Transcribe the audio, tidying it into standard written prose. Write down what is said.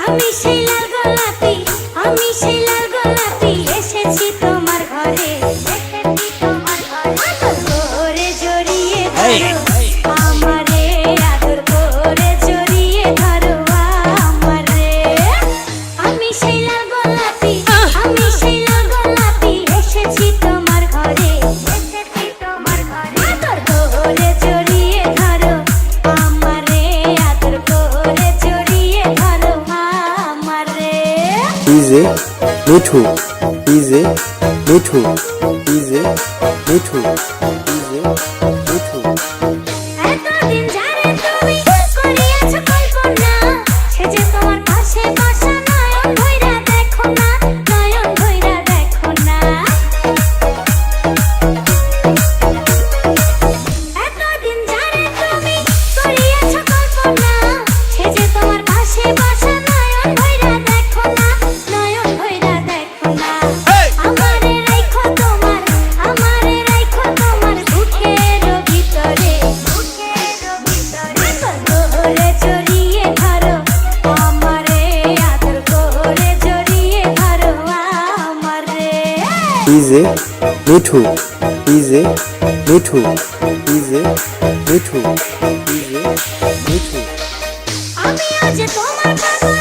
আমি সেই লাল গোলাপি, আমি সেই লাল গোলাপি, এসেছি তোমার ঘরে, এসেছি তোমার ঘরে। আদর করে জড়িয়ে ধরো আমারে, আদর করে জড়িয়ে ধরো আমারে। আমি সেই লাল গোলাপি, আমি সেই লাল গোলাপি, এসেছি তোমার ঘরে, এসেছি তোমার ঘরে। আদর করে জড়িয়ে ধরো আমারে, আদর করে জড়িয়ে ধরো আমারে। DJ Mithu, DJ Mithu, DJ Mithu, DJ Mithu. এতদিন যারে তুমি করিয়াছো কল্পনা, সে যে তোমার পাশে বসা, নয়ন ভইরা দেখো না, নয়ন ভইরা দেখো না। এতদিন যারে তুমি করিয়াছো কল্পনা, সে যে তোমার পাশে বসা, নয়ন ভইরা দেখো না, নয়ন ভইরা দেখো না। আমারে রাইখো তোমার, আমারে রাইখো তোমার বুকের ভিতরে, বুকের ভিতরে। আদর করে জড়িয়ে ধরো আমারে, আদর করে জড়িয়ে ধরো আমারে। DJ Mithu, DJ Mithu, DJ Mithu, DJ Mithu. আমি আজ তোমার পাগল,